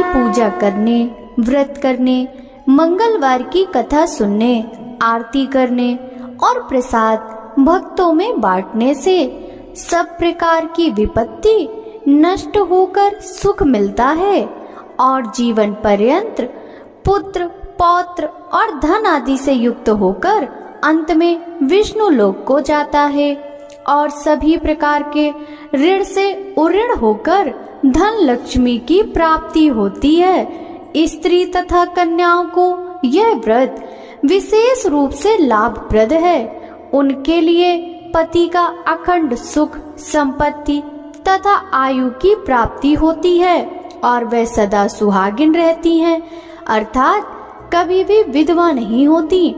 की पूजा करने, व्रत करने, मंगलवार की कथा सुनने, आरती करने और प्रसाद भक्तों में बांटने से सब प्रकार की विपत्ति नष्ट होकर सुख मिलता है और जीवन पर्यंत पुत्र, पौत्र और धन आदि से युक्त होकर अंत में विष्णु लोक को जाता है और सभी प्रकार के ऋण से उऋण होकर धन लक्ष्मी की प्राप्ति होती है। स्त्री तथा कन्याओं को यह व्रत विशेष रूप से लाभप्रद है। उनके लिए पति का अखंड सुख, संपत्ति तथा आयु की प्राप्ति होती है और वे सदा सुहागिन रहती हैं, अर्थात कभी भी विधवा नहीं होती।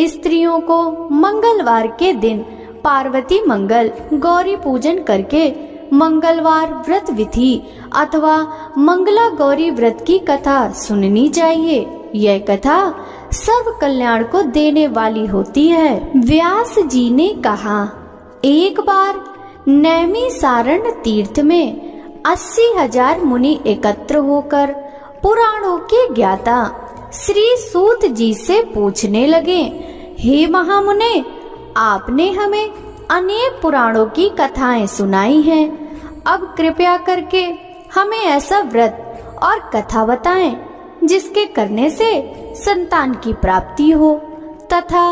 स्त्रियों को मंगलवार के दिन पार्वती मंगल गौरी पूजन करके मंगलवार व्रत विधि अथवा मंगला गौरी व्रत की कथा सुननी चाहिए। यह कथा सर्व कल्याण को देने वाली होती है। व्यास जी ने कहा, एक बार नैमिषारण्य तीर्थ में 80,000 मुनि एकत्र होकर पुराणों के ज्ञाता श्री सूत जी से पूछने लगे, हे महामुने, आपने हमें अनेक पुराणों की कथाएं सुनाई हैं। अब कृपया करके हमें ऐसा व्रत और कथा बताएं जिसके करने से संतान की प्राप्ति हो तथा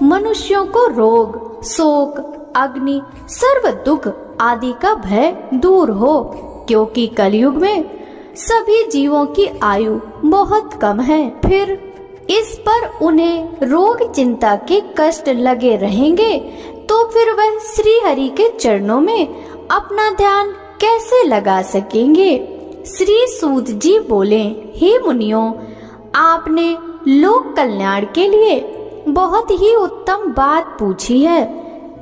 मनुष्यों को रोग, शोक, अग्नि, सर्व दुख आदि का भय दूर हो, क्योंकि कलयुग में सभी जीवों की आयु बहुत कम है। फिर इस पर उन्हें रोग चिंता के कष्ट लगे रहेंगे तो फिर वह श्री हरि के चरणों में अपना ध्यान कैसे लगा सकेंगे। श्री सूत जी बोले, हे मुनियों, आपने लोक कल्याण के लिए बहुत ही उत्तम बात पूछी है।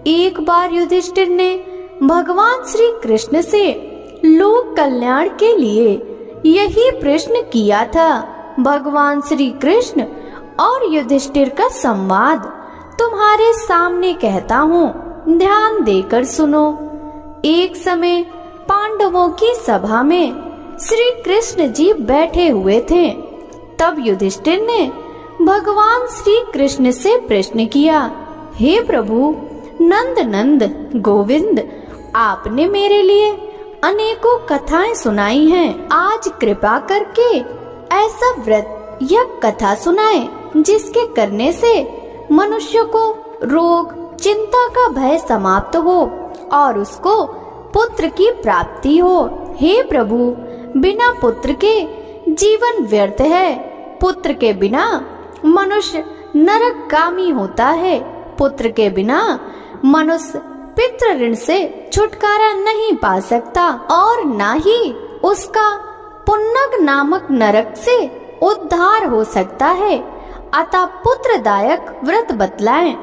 एक बार युधिष्ठिर ने भगवान श्री कृष्ण से लोक कल्याण के लिए यही प्रश्न किया था। भगवान श्री कृष्ण और युधिष्ठिर का संवाद तुम्हारे सामने कहता हूँ, ध्यान देकर सुनो। एक समय पांडवों की सभा में श्री कृष्ण जी बैठे हुए थे। तब युधिष्ठिर ने भगवान श्री कृष्ण से प्रश्न किया, हे प्रभु नंद नंद गोविंद, आपने मेरे लिए अनेकों कथाएं सुनाई हैं। आज कृपा करके ऐसा व्रत या कथा सुनाएं जिसके करने से मनुष्य को रोग, चिंता का भय समाप्त हो और उसको पुत्र की प्राप्ति हो। हे प्रभु, बिना पुत्र के जीवन व्यर्थ है। पुत्र के बिना मनुष्य नरकगामी होता है। पुत्र के बिना मनुष्य पितृ ऋण से छुटकारा नहीं पा सकता और न ही उसका पुन्नग नामक नरक से उद्धार हो सकता है। अतः पुत्रदायक व्रत बतलाएं।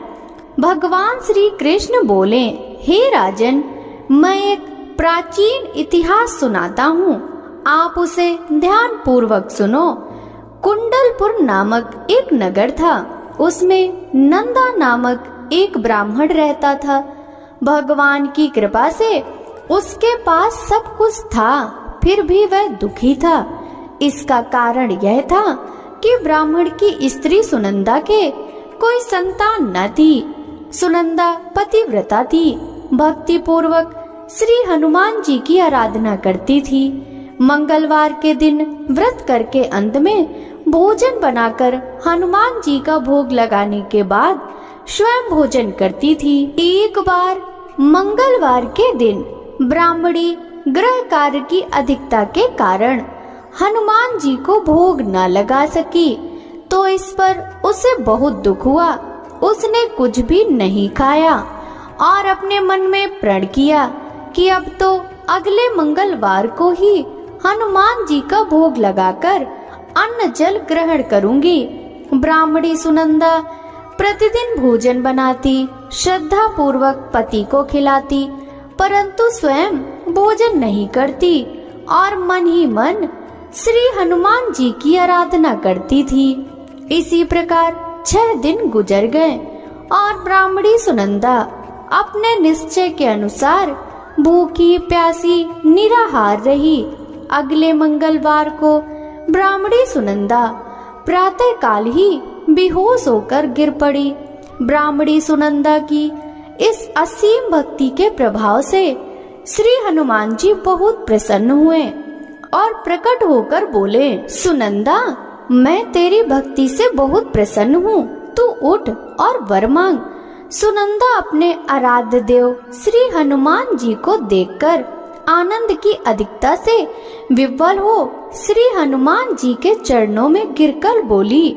भगवान श्री कृष्ण बोले, हे राजन, मैं एक प्राचीन इतिहास सुनाता हूँ, आप उसे ध्यान पूर्वक सुनो। कुंडलपुर नामक एक नगर था। उसमें नंदा नामक एक ब्राह्मण रहता था। भगवान की कृपा से उसके पास सब कुछ था, फिर भी वह दुखी था। इसका कारण यह था कि ब्राह्मण की स्त्री सुनंदा के कोई संतान न थी। सुनंदा पतिव्रता थी, भक्ति पूर्वक श्री हनुमान जी की आराधना करती थी। मंगलवार के दिन व्रत करके अंत में भोजन बनाकर हनुमान जी का भोग लगाने के बाद स्वयं भोजन करती थी। एक बार मंगलवार के दिन ब्राह्मणी ग्रह कार्य की अधिकता के कारण हनुमान जी को भोग न लगा सकी, तो इस पर उसे बहुत दुख हुआ। उसने कुछ भी नहीं खाया और अपने मन में प्रण किया कि अब तो अगले मंगलवार को ही हनुमान जी का भोग लगाकर अन्न जल ग्रहण करूंगी। ब्राह्मणी सुनंदा प्रतिदिन भोजन बनाती, श्रद्धा पूर्वक पति को खिलाती, परंतु स्वयं भोजन नहीं करती और मन ही मन श्री हनुमान जी की आराधना करती थी। इसी प्रकार 6 दिन गुजर गए और ब्राह्मणी सुनंदा अपने निश्चय के अनुसार भूखी प्यासी निराहार रही। अगले मंगलवार को ब्राह्मणी सुनंदा प्रातः काल ही बेहोश होकर गिर पड़ी। ब्राह्मणी सुनंदा की इस असीम भक्ति के प्रभाव से श्री हनुमान जी बहुत प्रसन्न हुए और प्रकट होकर बोले, सुनंदा, मैं तेरी भक्ति से बहुत प्रसन्न हूँ, तू उठ और वर मांग। सुनंदा अपने आराध्य देव श्री हनुमान जी को देखकर आनंद की अधिकता से विह्वल हो श्री हनुमान जी के चरणों में गिरकर बोली,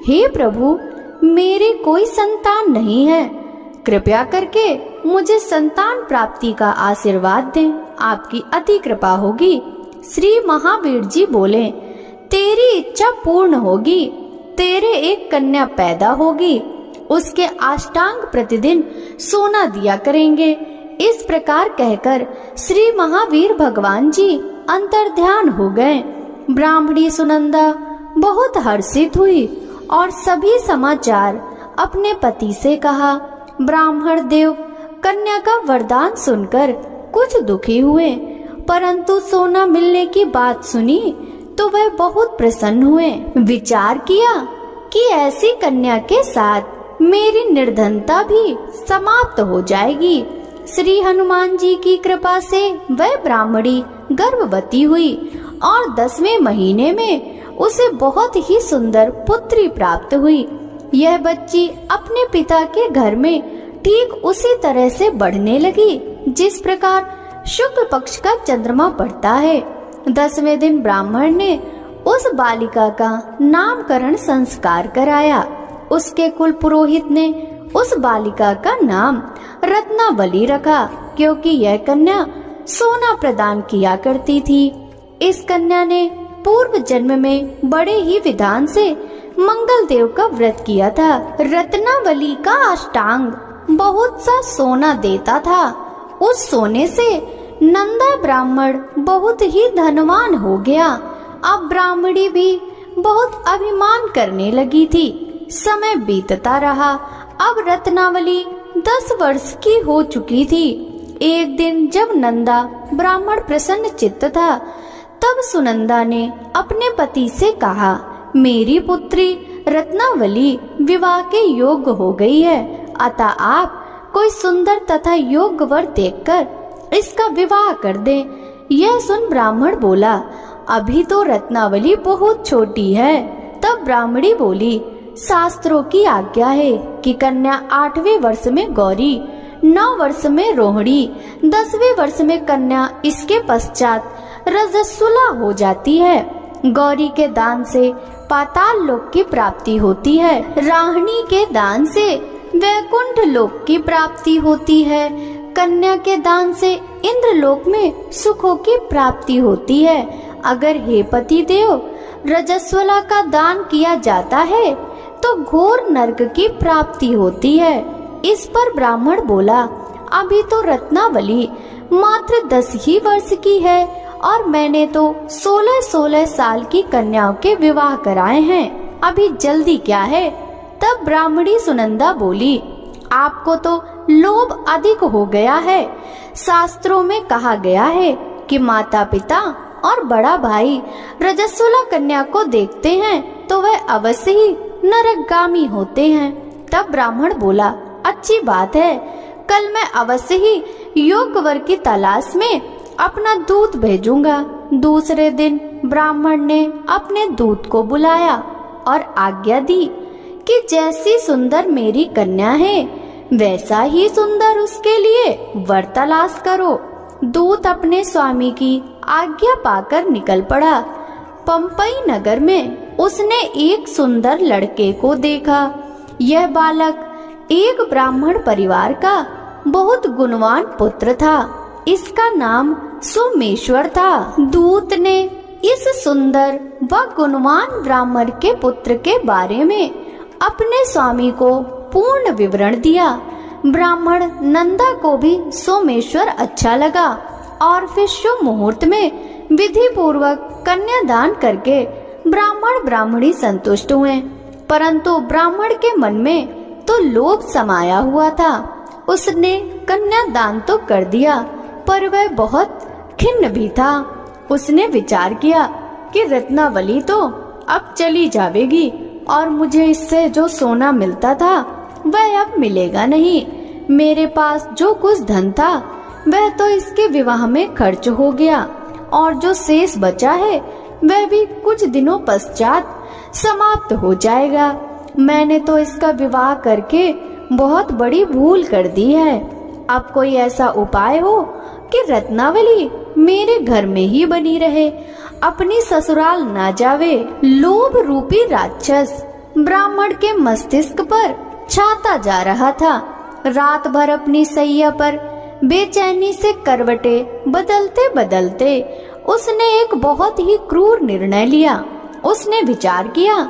हे प्रभु, मेरी कोई संतान नहीं है, कृपया करके मुझे संतान प्राप्ति का आशीर्वाद दें, आपकी अति कृपा होगी। श्री महावीर जी बोले, तेरी इच्छा पूर्ण होगी, तेरे एक कन्या पैदा होगी, उसके अष्टांग प्रतिदिन सोना दिया करेंगे। इस प्रकार कहकर श्री महावीर भगवान जी अंतर्ध्यान हो गए। ब्राह्मणी सुनंदा बहुत हर्षित हुई और सभी समाचार अपने पति से कहा। ब्राह्मण देव कन्या का वरदान सुनकर कुछ दुखी हुए, परंतु सोना मिलने की बात सुनी तो वह बहुत प्रसन्न हुए। विचार किया कि ऐसी कन्या के साथ मेरी निर्धनता भी समाप्त हो जाएगी। श्री हनुमान जी की कृपा से वह ब्राह्मणी गर्भवती हुई और 10वें महीने में उसे बहुत ही सुंदर पुत्री प्राप्त हुई। यह बच्ची अपने पिता के घर में ठीक उसी तरह से बढ़ने लगी जिस प्रकार शुक्ल पक्ष का चंद्रमा बढ़ता है। 10वें दिन ब्राह्मण ने उस बालिका का नामकरण संस्कार कराया। उसके कुल पुरोहित ने उस बालिका का नाम रत्नावली रखा, क्योंकि यह कन्या सोना प्रदान किया करती थी। इस कन्या ने पूर्व जन्म में बड़े ही विधान से मंगल देव का व्रत किया था। रत्नावली का अष्टांग बहुत सा सोना देता था। उस सोने से नंदा ब्राह्मण बहुत ही धनवान हो गया। अब ब्राह्मणी भी बहुत अभिमान करने लगी थी। समय बीतता रहा। अब रत्नावली 10 वर्ष की हो चुकी थी। एक दिन जब नंदा ब्राह्मण प्रसन्न चित्त था, तब सुनंदा ने अपने पति से कहा, मेरी पुत्री रत्नावली विवाह के योग्य हो गई है, अतः आप कोई सुंदर तथा योग्य वर देखकर इसका विवाह कर दें। यह सुन ब्राह्मण बोला, अभी तो रत्नावली बहुत छोटी है। तब ब्राह्मणी बोली, शास्त्रों की आज्ञा है कि कन्या 8वें वर्ष में गौरी, 9 वर्ष में रोहिणी, 10वें वर्ष में कन्या, इसके पश्चात रजस्वला हो जाती है। गौरी के दान से पाताल लोक की प्राप्ति होती है, राहणी के दान से वैकुंठ लोक की प्राप्ति होती है, कन्या के दान से इंद्र लोक में सुखों की प्राप्ति होती है। अगर हे पति देव रजस्वला का दान किया जाता है तो घोर नरक की प्राप्ति होती है। इस पर ब्राह्मण बोला, अभी तो रत्नावली मात्र 10 ही वर्ष की है और मैंने तो 16-16 साल की कन्याओं के विवाह कराए हैं, अभी जल्दी क्या है। तब ब्राह्मणी सुनंदा बोली, आपको तो लोभ अधिक हो गया है। शास्त्रों में कहा गया है कि माता पिता और बड़ा भाई रजस्वला कन्या को देखते हैं तो वह अवश्य ही नरकगामी होते हैं। तब ब्राह्मण बोला, अच्छी बात है, कल मैं अवश्य ही योग्य वर की तलाश में अपना दूत भेजूंगा। दूसरे दिन ब्राह्मण ने अपने दूत को बुलाया और आज्ञा दी कि जैसी सुंदर मेरी कन्या है वैसा ही सुंदर उसके लिए वर तलाश करो। दूत अपने स्वामी की आज्ञा पाकर निकल पड़ा। पंपई नगर में उसने एक सुंदर लड़के को देखा। यह बालक एक ब्राह्मण परिवार का बहुत गुणवान पुत्र था। इसका नाम सोमेश्वर था। दूत ने इस सुंदर व गुणवान ब्राह्मण के पुत्र के बारे में अपने स्वामी को पूर्ण विवरण दिया। ब्राह्मण नंदा को भी सोमेश्वर अच्छा लगा और फिर शुभ मुहूर्त में विधि पूर्वक कन्यादान करके ब्राह्मण ब्राह्मणी संतुष्ट हुए। परंतु ब्राह्मण के मन में तो लोभ समाया हुआ था। उसने कन्यादान तो कर दिया पर वह बहुत खिन्न भी था। उसने विचार किया, कि रत्नावली तो अब चली जावेगी और मुझे इससे जो सोना मिलता था वह अब मिलेगा नहीं। मेरे पास जो कुछ धन था वह तो इसके विवाह में खर्च हो गया और जो शेष बचा है वह भी कुछ दिनों पश्चात समाप्त हो जाएगा। मैंने तो इसका विवाह करके बहुत बड़ी भूल कर दी है। अब कोई ऐसा उपाय हो कि रत्नावली मेरे घर में ही बनी रहे, अपनी ससुराल ना जावे। लोभ रूपी राक्षस ब्राह्मण के मस्तिष्क पर छाता जा रहा था। रात भर अपनी सैया पर बेचैनी से करवटे बदलते बदलते उसने एक बहुत ही क्रूर निर्णय लिया। उसने विचार किया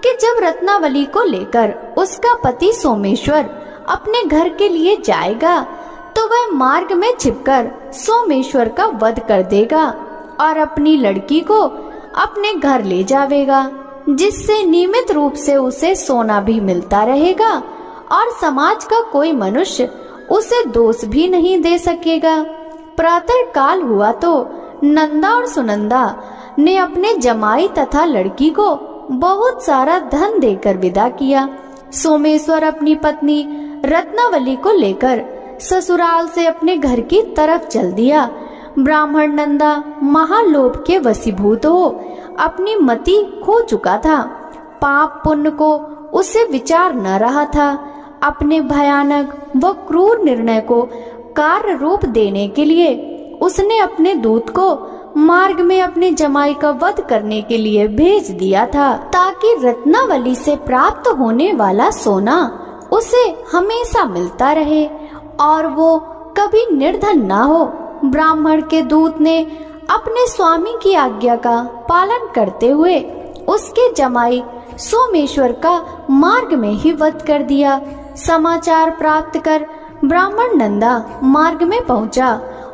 कि जब रत्नावली को लेकर उसका पति सोमेश्वर अपने घर के लिए जाएगा तो वह मार्ग में छिपकर सोमेश्वर का वध कर देगा और अपनी लड़की को अपने घर ले जावेगा, जिससे नियमित रूप से उसे सोना भी मिलता रहेगा और समाज का कोई मनुष्य उसे दोष भी नहीं दे सकेगा। प्रातः काल हुआ तो नंदा और सुनंदा ने अपने जमाई तथा लड़की को बहुत सारा धन देकर विदा किया। सोमेश्वर अपनी पत्नी रत्नावली को लेकर ससुराल से अपने घर की तरफ चल दिया। ब्राह्मण नंदा महालोभ के वशीभूत हो अपनी मति खो चुका था। पाप पुण्य को उसे विचार न रहा था। अपने भयानक व क्रूर निर्णय को कार्य रूप देने के लिए उसने अपने दूत को मार्ग में अपने जमाई का वध करने के लिए भेज दिया था, ताकि रत्नावली से प्राप्त होने वाला सोना उसे हमेशा मिलता रहे और वो कभी निर्धन ना हो। ब्राह्मण के दूत ने अपने स्वामी की आज्ञा का पालन करते हुए उसके जमाई सोमेश्वर का मार्ग में ही वध कर दिया। समाचार प्राप्त कर ब्राह्मण नंदा मार्ग में पहुंचा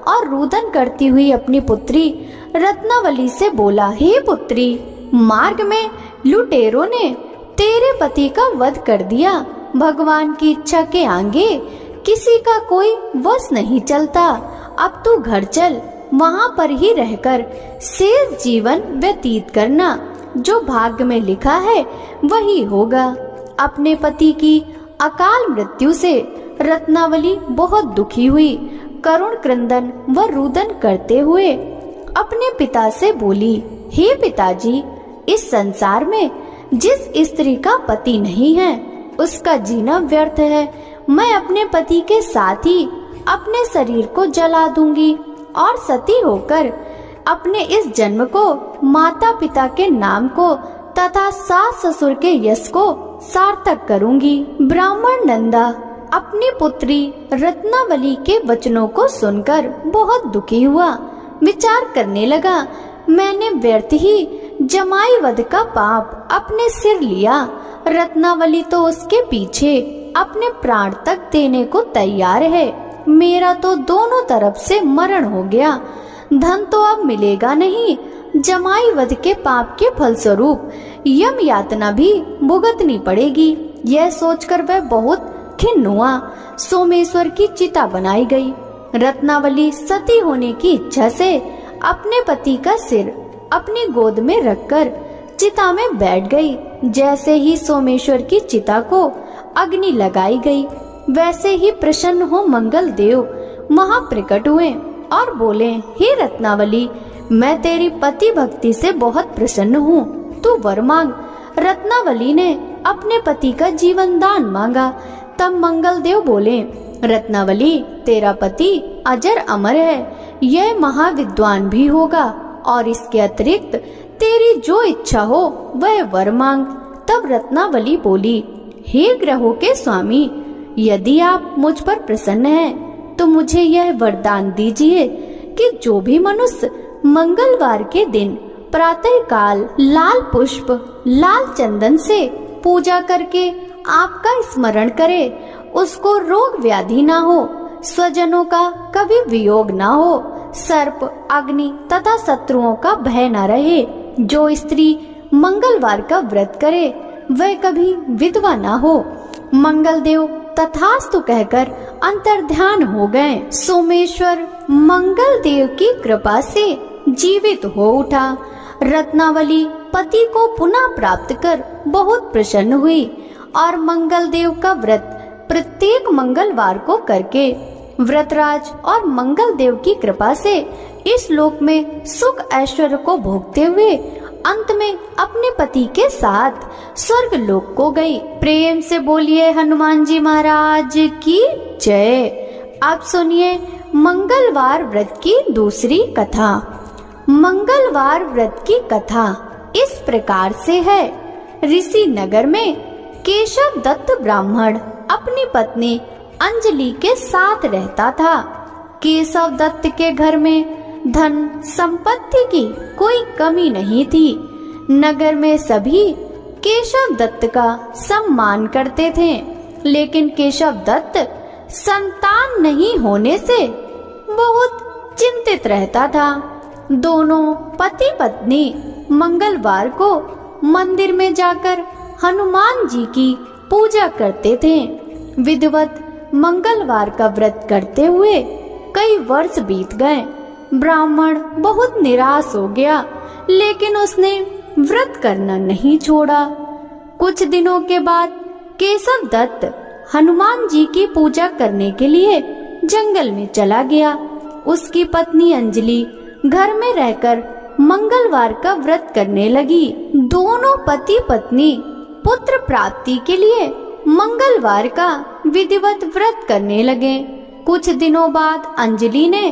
और रुदन करती हुई अपनी पुत्री रत्नावली से बोला, हे पुत्री, मार्ग में लुटेरों ने तेरे पति का वध कर दिया। भगवान की इच्छा के आगे किसी का कोई वश नहीं चलता। अब तू घर चल, वहाँ पर ही रहकर शेष जीवन व्यतीत करना। जो भाग्य में लिखा है वही होगा। अपने पति की अकाल मृत्यु से रत्नावली बहुत दुखी हुई। करुण क्रंदन व रुदन करते हुए अपने पिता से बोली, हे पिताजी, इस संसार में जिस स्त्री का पति नहीं है उसका जीना व्यर्थ है। मैं अपने पति के साथ ही अपने शरीर को जला दूंगी और सती होकर अपने इस जन्म को, माता पिता के नाम को तथा सास ससुर के यश को सार्थक करूंगी। ब्राह्मण नंदा अपनी पुत्री रत्नावली के वचनों को सुनकर बहुत दुखी हुआ। विचार करने लगा, मैंने व्यर्थ ही जमाई वध का पाप अपने सिर लिया। रत्नावली तो उसके पीछे अपने प्राण तक देने को तैयार है। मेरा तो दोनों तरफ से मरण हो गया। धन तो अब मिलेगा नहीं। जमाई वध के पाप के फलस्वरूप यम यातना भी भुगतनी पड़ेगी। यह सोचकर वह बहुत खिन्न हुआ। सोमेश्वर की चिता बनाई गई। रत्नावली सती होने की इच्छा से अपने पति का सिर अपनी गोद में रखकर चिता में बैठ गई। जैसे ही सोमेश्वर की चिता को अग्नि लगाई गई, वैसे ही प्रसन्न हो मंगल देव महाप्रकट हुए और बोले, हे रत्नावली, मैं तेरी पति भक्ति से बहुत प्रसन्न हूँ, तू वर मांग। रत्नावली ने अपने पति का जीवन दान मांगा। तब मंगल देव बोले, रत्नावली, तेरा पति अजर अमर है, यह महाविद्वान भी होगा और इसके अतिरिक्त तेरी जो इच्छा हो वह वर मांग। तब रत्नावली बोली, हे ग्रहों के स्वामी, यदि आप मुझ पर प्रसन्न हैं तो मुझे यह वरदान दीजिए कि जो भी मनुष्य मंगलवार के दिन प्रातः काल लाल पुष्प लाल चंदन से पूजा करके आपका स्मरण करे, उसको रोग व्याधि ना हो, स्वजनों का कभी वियोग ना हो, सर्प अग्नि तथा शत्रुओं का भय न रहे। जो स्त्री मंगलवार का व्रत करे वह कभी विधवा ना हो। मंगल देव तथास्तु कहकर अंतर्ध्यान हो गए। सोमेश्वर मंगल देव की कृपा से जीवित हो उठा। रत्नावली पति को पुनः प्राप्त कर बहुत प्रसन्न हुई और मंगल देव का व्रत प्रत्येक मंगलवार को करके व्रतराज और मंगल देव की कृपा से इस लोक में सुख ऐश्वर्य को भोगते हुए अंत में अपने पति के साथ स्वर्ग लोक को गई। प्रेम से बोलिए हनुमान जी महाराज की जय। आप सुनिए मंगलवार व्रत की दूसरी कथा। मंगलवार व्रत की कथा इस प्रकार से है। ऋषि नगर में केशव दत्त ब्राह्मण अपनी पत्नी अंजलि के साथ रहता था। केशव दत्त के घर में धन संपत्ति की कोई कमी नहीं थी। नगर में सभी केशव दत्त का सम्मान करते थे, लेकिन केशव दत्त संतान नहीं होने से बहुत चिंतित रहता था। दोनों पति पत्नी मंगलवार को मंदिर में जाकर हनुमान जी की पूजा करते थे। विधिवत मंगलवार का व्रत करते हुए कई वर्ष बीत गए। ब्राह्मण बहुत निराश हो गया, लेकिन उसने व्रत करना नहीं छोड़ा। कुछ दिनों के बाद केशव दत्त हनुमान जी की पूजा करने के लिए जंगल में चला गया। उसकी पत्नी अंजलि घर में रहकर मंगलवार का व्रत करने लगी। दोनों पति पत्नी पुत्र प्राप्ति के लिए मंगलवार का विधिवत व्रत करने लगे। कुछ दिनों बाद अंजलि ने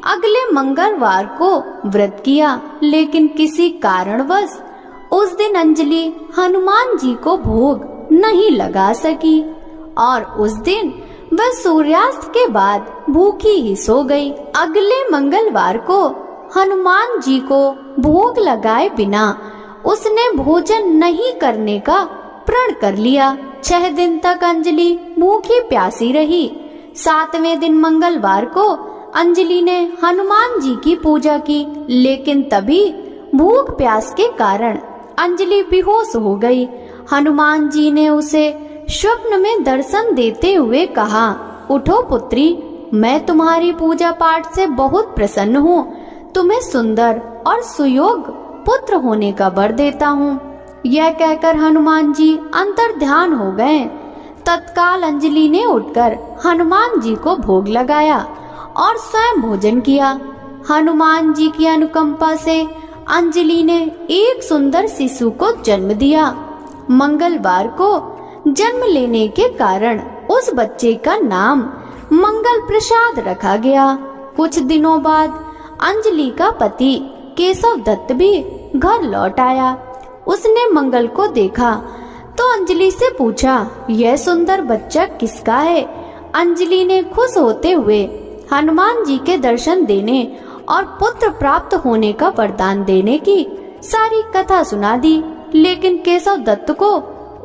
अगले मंगलवार को व्रत किया, लेकिन किसी कारणवश उस दिन अंजलि हनुमान जी को भोग नहीं लगा सकी और उस दिन वह सूर्यास्त के बाद भूखी ही सो गई। अगले मंगलवार को हनुमान जी को भोग लगाए बिना उसने भोजन नहीं करने का प्रण कर लिया। 6 दिन तक अंजलि भूखी प्यासी रही। 7वें दिन मंगलवार को अंजलि ने हनुमान जी की पूजा की, लेकिन तभी भूख प्यास के कारण अंजलि बेहोश हो गई। हनुमान जी ने उसे स्वप्न में दर्शन देते हुए कहा, उठो पुत्री, मैं तुम्हारी पूजा पाठ से बहुत प्रसन्न हूँ। तुम्हें सुंदर और सुयोग पुत्र होने का वर देता हूँ। यह कहकर हनुमान जी अंतर्ध्यान हो गए। तत्काल अंजलि ने उठकर हनुमान जी को भोग लगाया और स्वयं भोजन किया। हनुमान जी की अनुकंपा से अंजलि ने एक सुंदर शिशु को जन्म दिया। मंगलवार को जन्म लेने के कारण उस बच्चे का नाम मंगल प्रसाद रखा गया। कुछ दिनों बाद अंजलि का पति केशव दत्त भी घर लौट आया। उसने मंगल को देखा तो अंजलि से पूछा, यह सुंदर बच्चा किसका है? अंजलि ने खुश होते हुए हनुमान जी के दर्शन देने और पुत्र प्राप्त होने का वरदान देने की सारी कथा सुना दी, लेकिन केशव दत्त को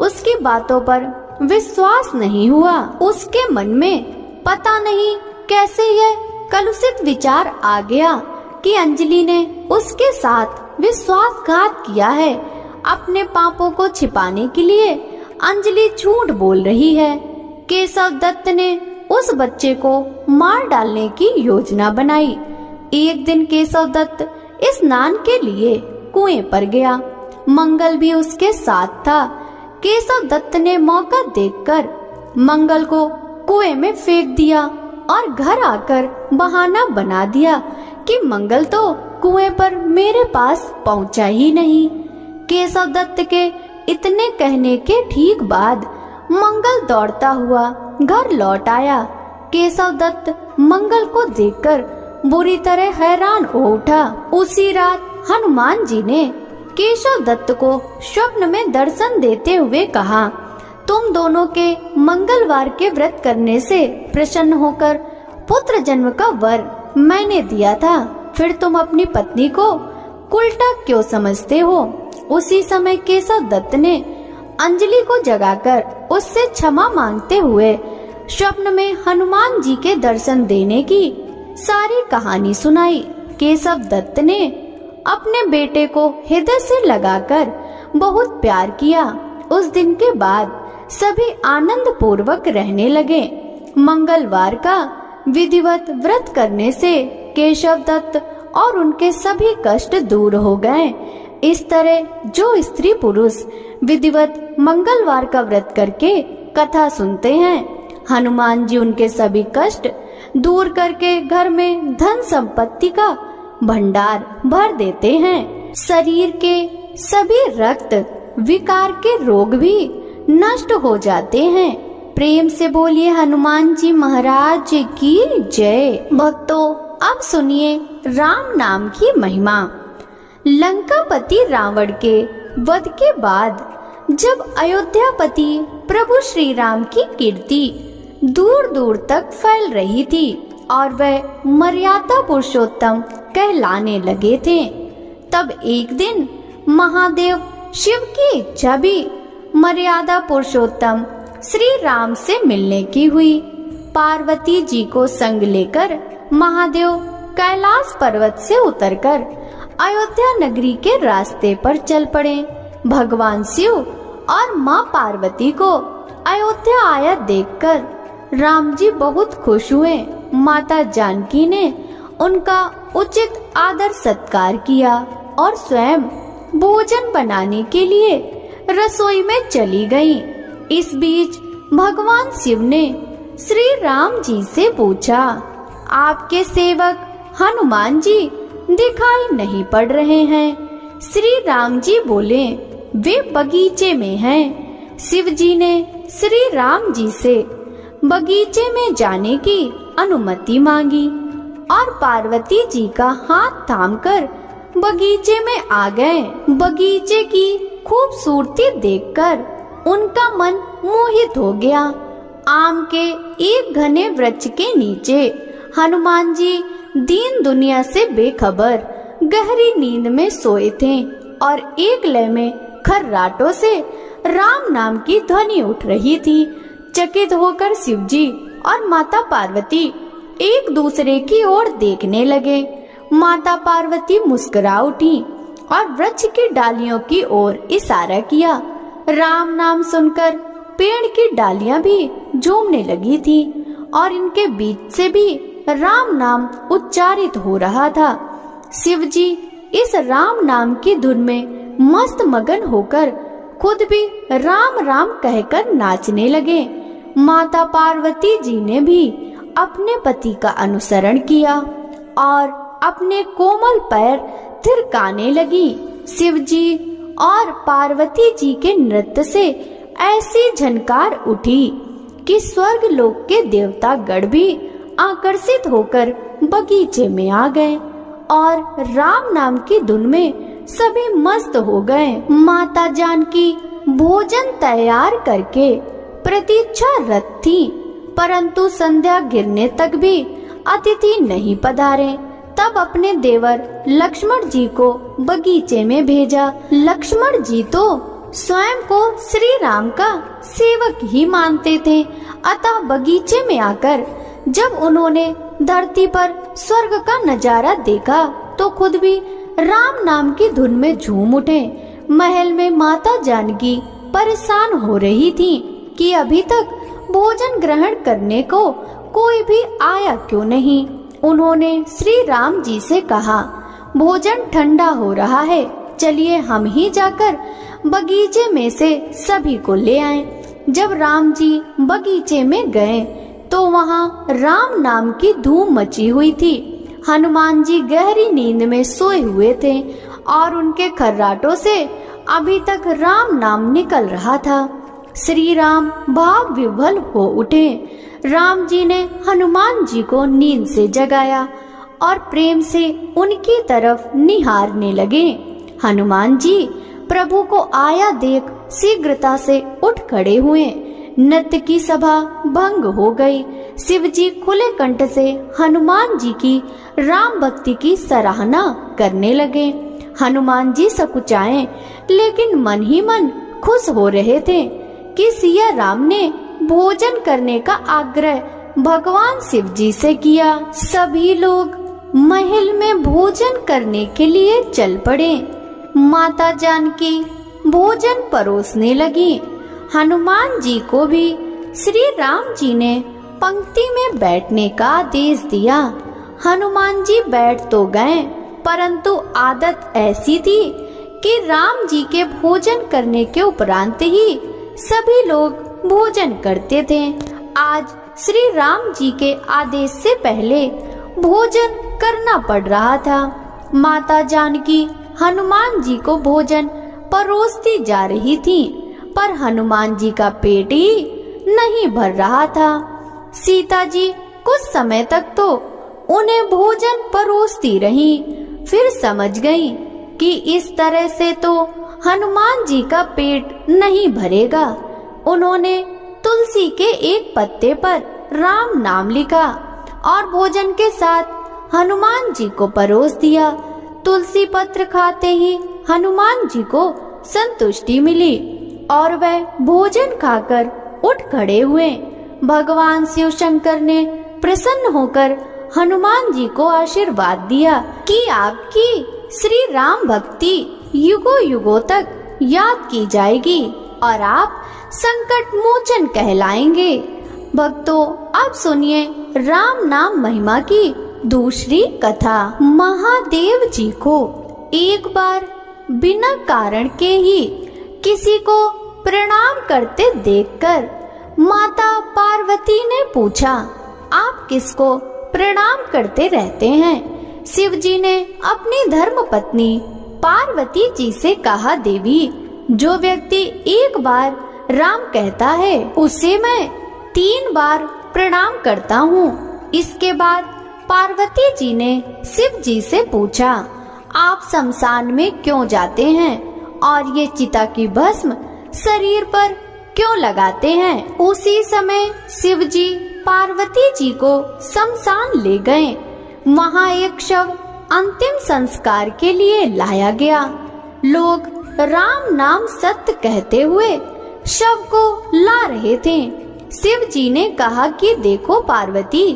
उसकी बातों पर विश्वास नहीं हुआ। उसके मन में पता नहीं कैसे यह कलुषित विचार आ गया कि अंजलि ने उसके साथ विश्वासघात किया है। अपने पापों को छिपाने के लिए अंजलि झूठ बोल रही है। केशव दत्त ने उस बच्चे को मार डालने की योजना बनाई। एक दिन केशव दत्त स्नान के लिए कुएं पर गया। मंगल भी उसके साथ था। केशव दत्त ने मौका देखकर मंगल को कुएं में फेंक दिया और घर आकर बहाना बना दिया कि मंगल तो कुएं पर मेरे पास पहुंचा ही नहीं। केशव दत्त के इतने कहने के ठीक बाद मंगल दौड़ता हुआ घर लौट आया। केशव दत्त मंगल को देखकर बुरी तरह हैरान हो उठा। उसी रात हनुमान जी ने केशव दत्त को स्वप्न में दर्शन देते हुए कहा, तुम दोनों के मंगलवार के व्रत करने से प्रसन्न होकर पुत्र जन्म का वर मैंने दिया था, फिर तुम अपनी पत्नी को उल्टा क्यों समझते हो? उसी समय केशव दत्त ने अंजलि को जगाकर उससे क्षमा मांगते हुए स्वप्न में हनुमान जी के दर्शन देने की सारी कहानी सुनाई। केशव दत्त ने अपने बेटे को हृदय से लगाकर बहुत प्यार किया। उस दिन के बाद सभी आनंद पूर्वक रहने लगे। मंगलवार का विधिवत व्रत करने से केशव दत्त और उनके सभी कष्ट दूर हो गए। इस तरह जो स्त्री पुरुष विधिवत मंगलवार का व्रत करके कथा सुनते हैं, हनुमान जी उनके सभी कष्ट दूर करके घर में धन संपत्ति का भंडार भर देते हैं। शरीर के सभी रक्त विकार के रोग भी नष्ट हो जाते हैं। प्रेम से बोलिए हनुमान जी महाराज की जय। भक्तों, अब सुनिए राम नाम की महिमा। लंकापति रावण के वध के बाद जब अयोध्यापति प्रभु श्री राम की कीर्ति दूर दूर तक फैल रही थी और वह मर्यादा पुरुषोत्तम कहलाने लगे थे, तब एक दिन महादेव शिव की इच्छा भी मर्यादा पुरुषोत्तम श्री राम से मिलने की हुई। पार्वती जी को संग लेकर महादेव कैलाश पर्वत से उतरकर अयोध्या नगरी के रास्ते पर चल पड़े। भगवान शिव और माँ पार्वती को अयोध्या आया देखकर राम जी बहुत खुश हुए। माता जानकी ने उनका उचित आदर सत्कार किया और स्वयं भोजन बनाने के लिए रसोई में चली गईं। इस बीच भगवान शिव ने श्री राम जी से पूछा, आपके सेवक हनुमान जी दिखाई नहीं पड़ रहे हैं। श्री राम जी बोले, वे बगीचे में हैं। शिव जी ने श्री राम जी से बगीचे में जाने की अनुमति मांगी और पार्वती जी का हाथ थामकर बगीचे में आ गए। बगीचे की खूबसूरती देखकर उनका मन मोहित हो गया। आम के एक घने वृक्ष के नीचे हनुमान जी दीन दुनिया से बेखबर गहरी नींद में सोए थे और एक लय में खर्राटों से राम नाम की ध्वनि उठ रही थी। चकित होकर शिवजी और माता पार्वती एक दूसरे की ओर देखने लगे। माता पार्वती मुस्कुरा उठी और वृक्ष की डालियों की ओर इशारा किया। राम नाम सुनकर पेड़ की डालियां भी झूमने लगी थी और इनके बीच से भी राम नाम उच्चारित हो रहा था। शिवजी इस राम नाम की धुन में मस्त मगन होकर खुद भी राम राम कहकर नाचने लगे। माता पार्वती जी ने भी अपने पति का अनुसरण किया और अपने कोमल पैर थिरकाने लगी। शिवजी और पार्वती जी के नृत्य से ऐसी झनकार उठी कि स्वर्ग लोक के देवता गण भी आकर्षित होकर बगीचे में आ गए और राम नाम की धुन में सभी मस्त हो गए। माता जानकी भोजन तैयार करके प्रतीक्षारत थी, परंतु संध्या गिरने तक भी अतिथि नहीं पधारे। तब अपने देवर लक्ष्मण जी को बगीचे में भेजा। लक्ष्मण जी तो स्वयं को श्री राम का सेवक ही मानते थे, अतः बगीचे में आकर जब उन्होंने धरती पर स्वर्ग का नजारा देखा तो खुद भी राम नाम की धुन में झूम उठे। महल में माता जानकी परेशान हो रही थी कि अभी तक भोजन ग्रहण करने को कोई भी आया क्यों नहीं। उन्होंने श्री राम जी से कहा, भोजन ठंडा हो रहा है, चलिए हम ही जाकर बगीचे में से सभी को ले आएं। जब राम जी बगीचे में गए तो वहाँ राम नाम की धूम मची हुई थी। हनुमान जी गहरी नींद में सोए हुए थे और उनके खर्राटों से अभी तक राम नाम निकल रहा था। श्री राम भाव विह्वल हो उठे। राम जी ने हनुमान जी को नींद से जगाया और प्रेम से उनकी तरफ निहारने लगे। हनुमान जी प्रभु को आया देख शीघ्रता से उठ खड़े हुए। नृत्य की सभा भंग हो गई। शिवजी खुले कंठ से हनुमान जी की राम भक्ति की सराहना करने लगे। हनुमान जी सकुचाए लेकिन मन ही मन खुश हो रहे थे कि सिया राम ने भोजन करने का आग्रह भगवान शिव जी से किया। सभी लोग महल में भोजन करने के लिए चल पड़े। माता जानकी भोजन परोसने लगी। हनुमान जी को भी श्री राम जी ने पंक्ति में बैठने का आदेश दिया। हनुमान जी बैठ तो गए, परंतु आदत ऐसी थी कि राम जी के भोजन करने के उपरांत ही सभी लोग भोजन करते थे। आज श्री राम जी के आदेश से पहले भोजन करना पड़ रहा था। माता जानकी हनुमान जी को भोजन परोसती जा रही थी, पर हनुमान जी का पेट ही नहीं भर रहा था। सीता जी कुछ समय तक तो उन्हें भोजन परोसती रही, फिर समझ गई कि इस तरह से तो हनुमान जी का पेट नहीं भरेगा। उन्होंने तुलसी के एक पत्ते पर राम नाम लिखा और भोजन के साथ हनुमान जी को परोस दिया। तुलसी पत्र खाते ही हनुमान जी को संतुष्टि मिली और वह भोजन खाकर उठ खड़े हुए। भगवान शिव शंकर ने प्रसन्न होकर हनुमान जी को आशीर्वाद दिया कि आपकी श्री राम भक्ति युगों युगों तक याद की जाएगी और आप संकट मोचन कहलाएंगे। भक्तों, अब सुनिए राम नाम महिमा की दूसरी कथा। महादेव जी को एक बार बिना कारण के ही किसी को प्रणाम करते देखकर माता पार्वती ने पूछा, आप किसको प्रणाम करते रहते हैं? शिव जी ने अपनी धर्म पत्नी पार्वती जी से कहा, देवी, जो व्यक्ति एक बार राम कहता है उसे मैं 3 बार प्रणाम करता हूँ। इसके बाद पार्वती जी ने शिव जी से पूछा, आप शमशान में क्यों जाते हैं और ये चिता की भस्म शरीर पर क्यों लगाते हैं? उसी समय शिव जी पार्वती जी को शमशान ले गए। वहाँ एक शव अंतिम संस्कार के लिए लाया गया। लोग राम नाम सत्य कहते हुए शव को ला रहे थे। शिव जी ने कहा कि देखो पार्वती,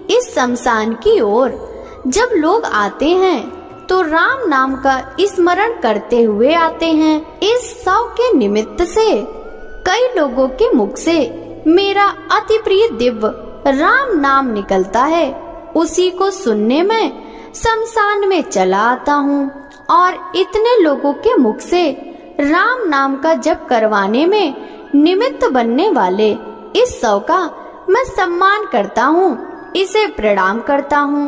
इस शमशान की ओर जब लोग आते हैं तो राम नाम का स्मरण करते हुए आते हैं। इस शव के निमित्त से कई लोगों के मुख से मेरा अति प्रिय दिव्य राम नाम निकलता है। उसी को सुनने में शमशान में चला आता हूँ और इतने लोगों के मुख से राम नाम का जप करवाने में निमित्त बनने वाले इस शव का मैं सम्मान करता हूँ, इसे प्रणाम करता हूँ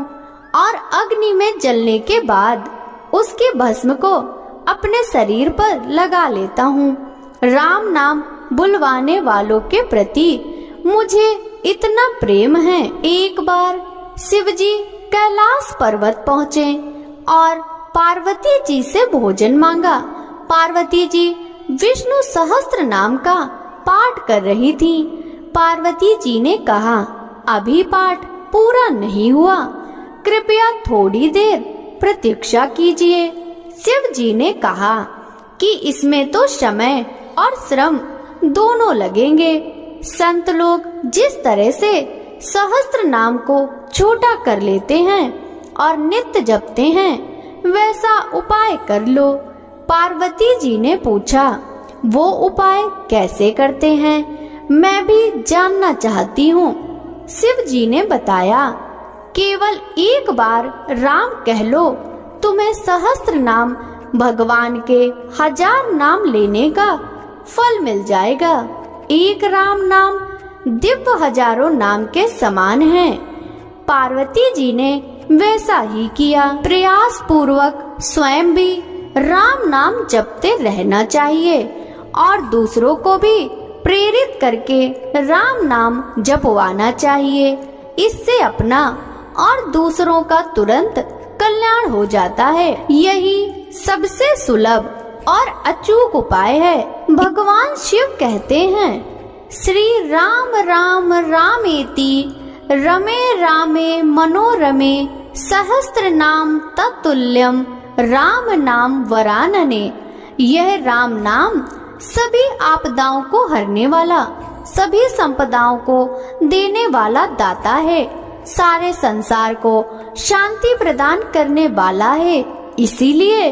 और अग्नि में जलने के बाद उसके भस्म को अपने शरीर पर लगा लेता हूँ। राम नाम बुलवाने वालों के प्रति मुझे इतना प्रेम है। एक बार शिव जी कैलाश पर्वत पहुँचे और पार्वती जी से भोजन मांगा। पार्वती जी विष्णु सहस्त्र नाम का पाठ कर रही थी। पार्वती जी ने कहा, अभी पाठ पूरा नहीं हुआ, कृपया थोड़ी देर प्रतीक्षा कीजिए। शिव जी ने कहा कि इसमें तो समय और श्रम दोनों लगेंगे। संत लोग जिस तरह से सहस्त्र नाम को छोटा कर लेते हैं और नित्य जपते हैं, वैसा उपाय कर लो। पार्वती जी ने पूछा, वो उपाय कैसे करते हैं? मैं भी जानना चाहती हूँ। शिव जी ने बताया, केवल एक बार राम कह लो, तुम्हें सहस्त्र नाम भगवान के 1000 नाम लेने का फल मिल जाएगा। एक राम नाम दिव्य हजारों नाम के समान है। पार्वती जी ने वैसा ही किया। प्रयास पूर्वक स्वयं भी राम नाम जपते रहना चाहिए और दूसरों को भी प्रेरित करके राम नाम जपवाना चाहिए। इससे अपना और दूसरों का तुरंत कल्याण हो जाता है। यही सबसे सुलभ और अचूक उपाय है। भगवान शिव कहते हैं, श्री राम राम रामेति रमे रामे मनोरमे सहस्त्र नाम तत्तुल्यम राम नाम वरानने। यह राम नाम सभी आपदाओं को हरने वाला, सभी संपदाओं को देने वाला दाता है, सारे संसार को शांति प्रदान करने वाला है। इसीलिए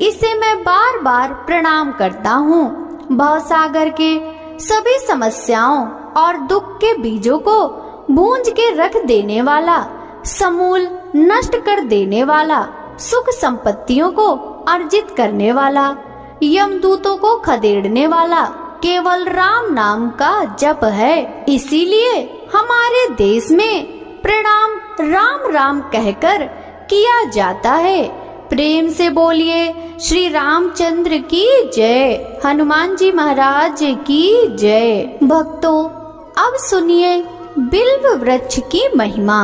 इसे मैं बार बार प्रणाम करता हूँ। भवसागर के सभी समस्याओं और दुख के बीजों को भूंज के रख देने वाला, समूल नष्ट कर देने वाला, सुख संपत्तियों को अर्जित करने वाला, यमदूतों को खदेड़ने वाला केवल राम नाम का जप है। इसीलिए हमारे देश में प्रणाम राम राम कहकर किया जाता है। प्रेम से बोलिए श्री रामचंद्र की जय, हनुमान जी महाराज की जय। भक्तों, अब सुनिए बिल्व वृक्ष की महिमा।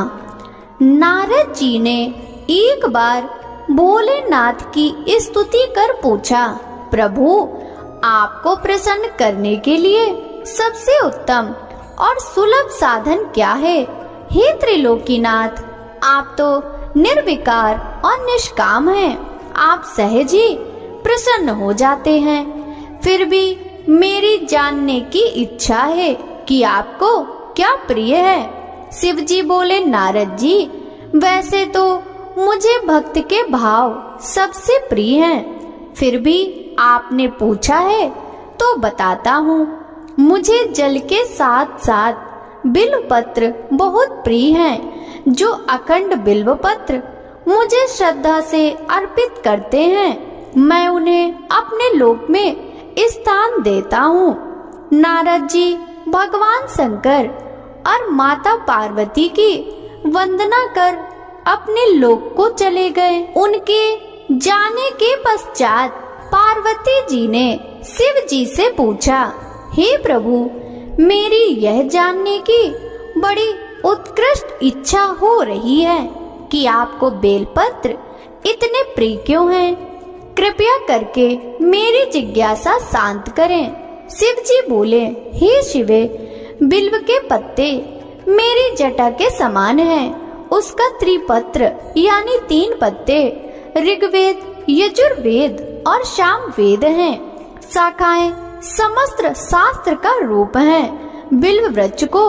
नारद जी ने एक बार भोलेनाथ की स्तुति कर पूछा, प्रभु आपको प्रसन्न करने के लिए सबसे उत्तम और सुलभ साधन क्या है? हे त्रिलोकीनाथ, आप तो निर्विकार और निष्काम हैं। आप सहज ही प्रसन्न हो जाते हैं। फिर भी मेरी जानने की इच्छा है कि आपको क्या प्रिय है। शिव जी बोले, नारद जी, वैसे तो मुझे भक्त के भाव सबसे प्रिय हैं। फिर भी आपने पूछा है तो बताता हूँ। मुझे जल के साथ साथ बिल्व पत्र बहुत प्रिय हैं। जो अखंड बिल्व पत्र मुझे श्रद्धा से अर्पित करते हैं, मैं उन्हें अपने लोक में स्थान देता हूँ। नारद जी भगवान शंकर और माता पार्वती की वंदना कर अपने लोक को चले गए। उनके जाने के पश्चात पार्वती जी ने शिव जी से पूछा, हे प्रभु, मेरी यह जानने की बड़ी उत्कृष्ट इच्छा हो रही है कि आपको बेलपत्र इतने प्रिय क्यों हैं? कृपया करके मेरी जिज्ञासा शांत करें। शिव जी बोले, हे शिवे, बिल्व के पत्ते मेरी जटा के समान हैं। उसका त्रिपत्र यानी 3 पत्ते ऋग्वेद, यजुर्वेद और सामवेद हैं। शाखाएं समस्त शास्त्र का रूप हैं। बिल्व वृक्ष को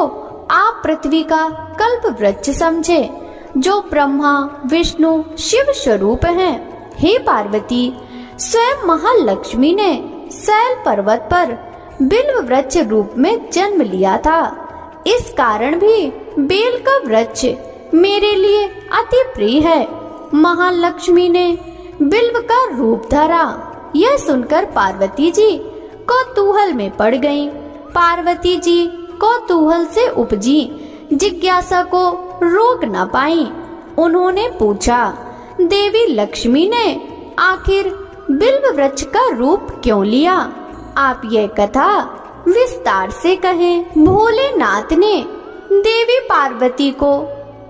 आप पृथ्वी का कल्प वृक्ष समझे, जो ब्रह्मा विष्णु शिव स्वरूप हैं। हे पार्वती, स्वयं महालक्ष्मी ने शैल पर्वत पर बिल्व वृक्ष रूप में जन्म लिया था। इस कारण भी बेल का वृक्ष मेरे लिए अति प्रिय है। महालक्ष्मी ने बिल्व का रूप धरा। यह सुनकर पार्वती जी कौतूहल में पड़ गईं। पार्वती जी कौतूहल से उपजी जिज्ञासा को रोक न पाई। उन्होंने पूछा, देवी लक्ष्मी ने आखिर बिल्व वृक्ष का रूप क्यों लिया? आप यह कथा विस्तार से कहें। भोलेनाथ ने देवी पार्वती को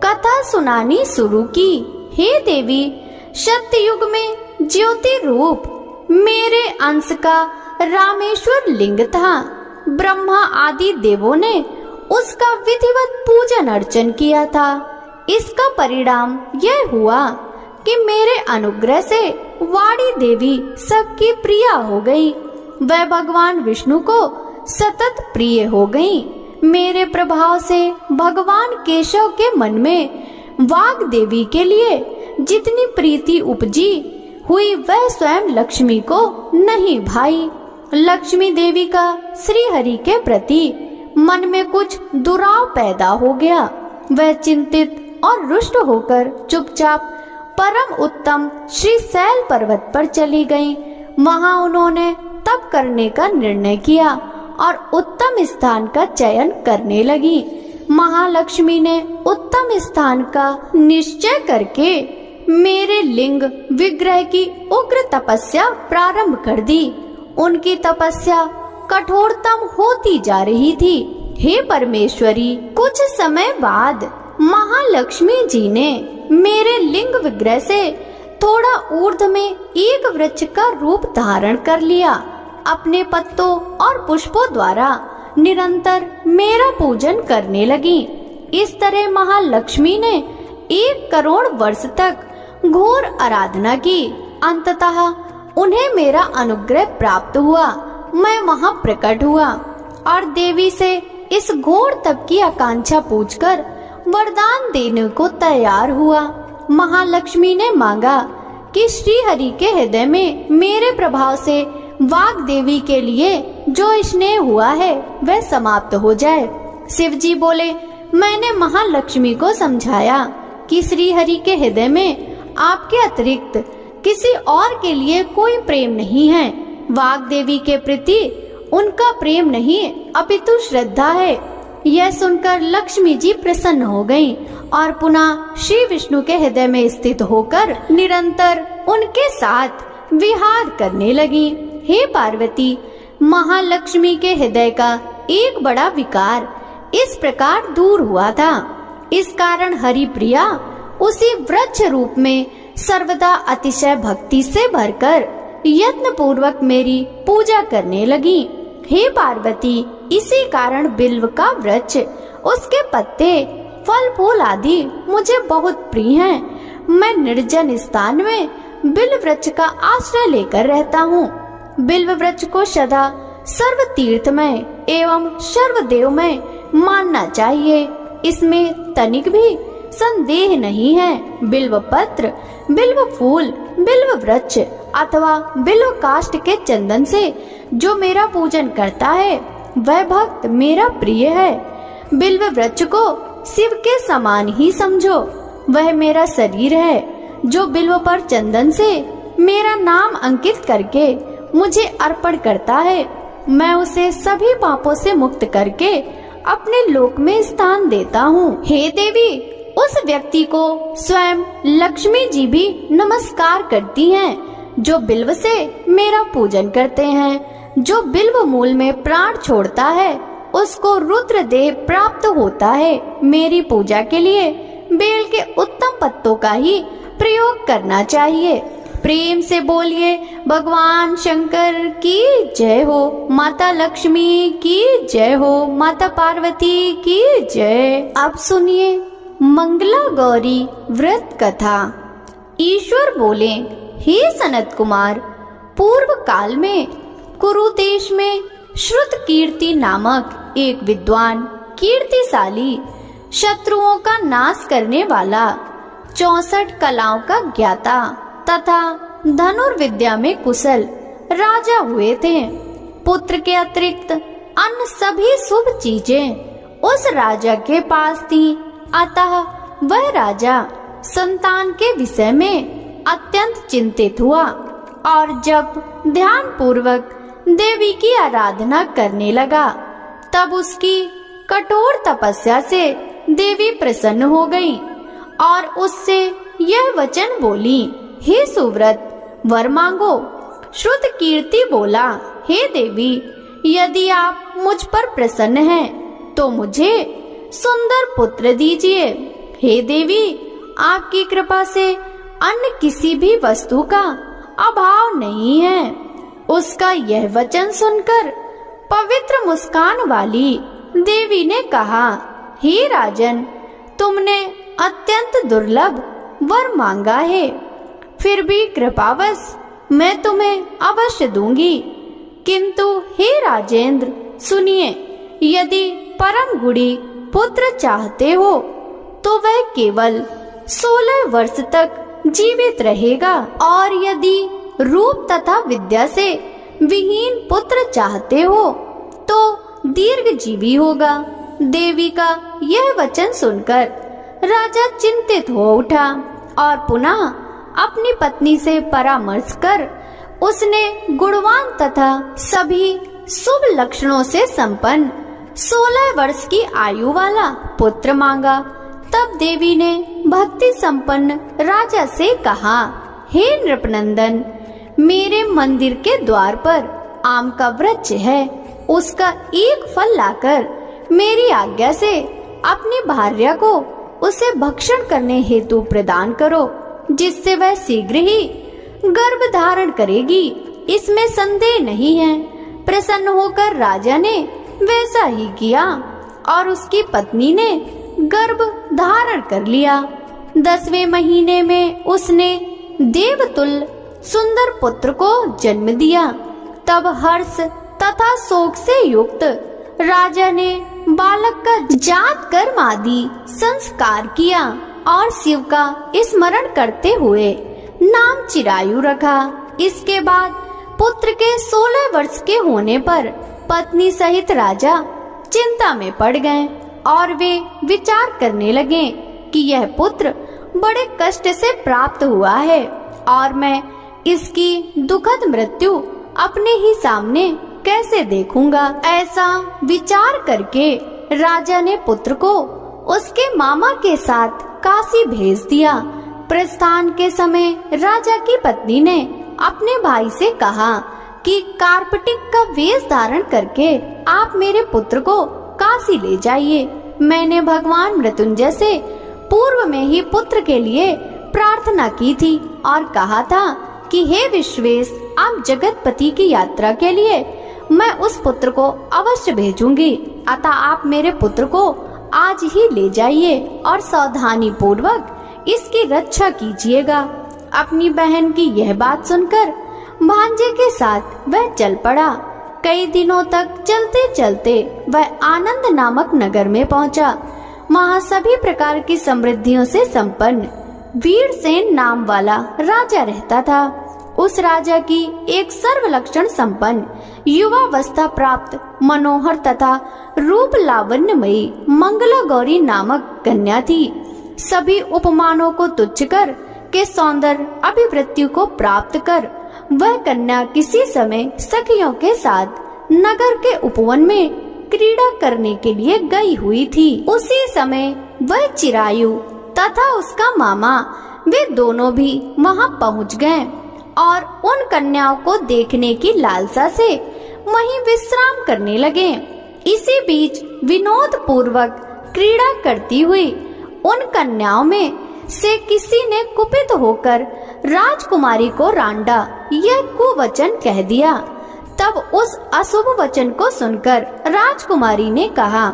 कथा सुनानी शुरू की। हे देवी, सत्ययुग में ज्योति रूप मेरे अंश का रामेश्वर लिंग था। ब्रह्मा आदि देवों ने उसका विधिवत पूजन अर्चन किया था। इसका परिणाम यह हुआ कि मेरे अनुग्रह से वाणी देवी सबकी प्रिया हो गई। वह भगवान विष्णु को सतत प्रिय हो गई। मेरे प्रभाव से भगवान केशव के मन में वाग देवी के लिए जितनी प्रीति उपजी हुई, वह स्वयं लक्ष्मी को नहीं भाई। लक्ष्मी देवी का श्री हरि के प्रति मन में कुछ दुराव पैदा हो गया। वह चिंतित और रुष्ट होकर चुपचाप परम उत्तम श्री शैल पर्वत पर चली गईं। वहां उन्होंने तप करने का निर्णय किया और उत्तम स्थान का चयन करने लगी। महालक्ष्मी ने उत्तम स्थान का निश्चय करके मेरे लिंग विग्रह की उग्र तपस्या प्रारंभ कर दी। उनकी तपस्या कठोरतम होती जा रही थी। हे परमेश्वरी, कुछ समय बाद महालक्ष्मी जी ने मेरे लिंग विग्रह से थोड़ा ऊर्ध्व में एक वृक्ष का रूप धारण कर लिया। अपने पत्तों और पुष्पों द्वारा निरंतर मेरा पूजन करने लगी। इस तरह महालक्ष्मी ने 1 करोड़ वर्ष तक घोर आराधना की। अंततः उन्हें मेरा अनुग्रह प्राप्त हुआ। मैं वहां प्रकट हुआ और देवी से इस घोर तप की आकांक्षा पूछकर वरदान देने को तैयार हुआ। महालक्ष्मी ने मांगा कि श्री हरि के हृदय में मेरे प्रभाव से वाग देवी के लिए जो स्नेह हुआ है वह समाप्त हो जाए। शिव जी बोले, मैंने महालक्ष्मी को समझाया कि श्री हरि के हृदय में आपके अतिरिक्त किसी और के लिए कोई प्रेम नहीं है। वाग्देवी के प्रति उनका प्रेम नहीं अपितु श्रद्धा है। यह सुनकर लक्ष्मी जी प्रसन्न हो गईं और पुनः श्री विष्णु के हृदय में स्थित होकर निरंतर उनके साथ विहार करने लगी। हे पार्वती, महालक्ष्मी के हृदय का एक बड़ा विकार इस प्रकार दूर हुआ था। इस कारण हरिप्रिया उसी वृक्ष रूप में सर्वदा अतिशय भक्ति से भरकर यत्न पूर्वक मेरी पूजा करने लगी। हे पार्वती, इसी कारण बिल्व का वृक्ष, उसके पत्ते, फल फूल आदि मुझे बहुत प्रिय हैं। मैं निर्जन स्थान में बिल्व वृक्ष का आश्रय लेकर रहता हूँ। बिल्व वृक्ष को सदा सर्व तीर्थमय एवं सर्वदेवमय मानना चाहिए, इसमें तनिक भी संदेह नहीं है। बिल्व पत्र, बिल्व फूल, बिल्व वृक्ष अथवा बिल्व काष्ठ के चंदन से जो मेरा पूजन करता है वह भक्त मेरा प्रिय है। बिल्व वृक्ष को शिव के समान ही समझो। वह मेरा शरीर है जो बिल्व पर चंदन से मेरा नाम अंकित करके मुझे अर्पण करता है। मैं उसे सभी पापों से मुक्त करके अपने लोक में स्थान देता हूँ। हे देवी, उस व्यक्ति को स्वयं लक्ष्मी जी भी नमस्कार करती हैं जो बिल्व से मेरा पूजन करते हैं। जो बिल्व मूल में प्राण छोड़ता है उसको रुद्र देह प्राप्त होता है। मेरी पूजा के लिए बेल के उत्तम पत्तों का ही प्रयोग करना चाहिए। प्रेम से बोलिए भगवान शंकर की जय हो, माता लक्ष्मी की जय हो, माता पार्वती की जय। अब सुनिए मंगला गौरी व्रत कथा। ईश्वर बोले, हे सनत कुमार, पूर्व काल में कुरु देश में श्रुत कीर्ति नामक एक विद्वान, कीर्तिशाली, शत्रुओं का नाश करने वाला, 64 कलाओं का ज्ञाता तथा धनुर्विद्या में कुशल राजा हुए थे। पुत्र के अतिरिक्त अन्य सभी शुभ चीजें उस राजा के पास थी। अतः वह राजा संतान के विषय में अत्यंत चिंतित हुआ और जब ध्यान पूर्वक देवी की आराधना करने लगा तब उसकी कठोर तपस्या से देवी प्रसन्न हो गई और उससे यह वचन बोली, हे सुव्रत, वर मांगो। श्रुत कीर्ति बोला, हे देवी, यदि आप मुझ पर प्रसन्न हैं तो मुझे सुंदर पुत्र दीजिए। हे देवी, आपकी कृपा से अन्य किसी भी वस्तु का अभाव नहीं है। उसका यह वचन सुनकर पवित्र मुस्कान वाली देवी ने कहा, हे राजन, तुमने अत्यंत दुर्लभ वर मांगा है, फिर भी कृपावश मैं तुम्हें अवश्य दूंगी। किंतु हे राजेंद्र, सुनिए, यदि परम गुणी पुत्र चाहते हो तो वह केवल 16 वर्ष तक जीवित रहेगा, और यदि रूप तथा विद्या से विहीन पुत्र चाहते हो तो दीर्घ जीवी होगा। देवी का यह वचन सुनकर राजा चिंतित हो उठा और पुनः अपनी पत्नी से परामर्श कर उसने गुणवान तथा सभी शुभ लक्षणों से संपन्न 16 वर्ष की आयु वाला पुत्र मांगा। तब देवी ने भक्ति संपन्न राजा से कहा, हे नृपनंदन, मेरे मंदिर के द्वार पर आम का वृक्ष है, उसका एक फल लाकर मेरी आज्ञा से अपनी भार्या को उसे भक्षण करने हेतु प्रदान करो, जिससे वह शीघ्र ही गर्भ धारण करेगी, इसमें संदेह नहीं है। प्रसन्न होकर राजा ने वैसा ही किया और उसकी पत्नी ने गर्भ धारण कर लिया। 10वें महीने में उसने देवतुल्य सुंदर पुत्र को जन्म दिया। तब हर्ष तथा शोक से युक्त राजा ने बालक का जात कर्म आदि संस्कार किया और शिव का स्मरण करते हुए नाम चिरायु रखा। इसके बाद पुत्र के 16 वर्ष के होने पर पत्नी सहित राजा चिंता में पड़ गए और वे विचार करने लगे कि यह पुत्र बड़े कष्ट से प्राप्त हुआ है और मैं इसकी दुखद मृत्यु अपने ही सामने कैसे देखूंगा। ऐसा विचार करके राजा ने पुत्र को उसके मामा के साथ काशी भेज दिया। प्रस्थान के समय राजा की पत्नी ने अपने भाई से कहा कि कार्पटिक का वेश धारण करके आप मेरे पुत्र को काशी ले जाइए। मैंने भगवान मृत्युंजय से पूर्व में ही पुत्र के लिए प्रार्थना की थी और कहा था कि हे विश्वेश, आप जगतपति की यात्रा के लिए मैं उस पुत्र को अवश्य भेजूंगी। अतः आप मेरे पुत्र को आज ही ले जाइए और सावधानी पूर्वक इसकी रक्षा कीजिएगा। अपनी बहन की यह बात सुनकर भांजे के साथ वह चल पड़ा। कई दिनों तक चलते चलते वह आनंद नामक नगर में पहुंचा। वहाँ सभी प्रकार की समृद्धियों से संपन्न वीरसेन नाम वाला राजा रहता था। उस राजा की एक सर्वलक्षण संपन्न युवावस्था प्राप्त मनोहर तथा रूप लावण्यमयी मंगला गौरी नामक कन्या थी। सभी उपमानों को तुच्छ कर के सौंदर्य अभिवृत्ति को प्राप्त कर वह कन्या किसी समय सखियों के साथ नगर के उपवन में क्रीड़ा करने के लिए गई हुई थी। उसी समय वह चिरायु तथा उसका मामा वे दोनों भी वहां पहुंच गए और उन कन्याओं को देखने की लालसा से वहीं विश्राम करने लगे। इसी बीच विनोद पूर्वक क्रीड़ा करती हुई उन कन्याओं में से किसी ने कुपित होकर राजकुमारी को रांडा यह कुवचन कह दिया। तब उस अशुभ वचन को सुनकर राजकुमारी ने कहा,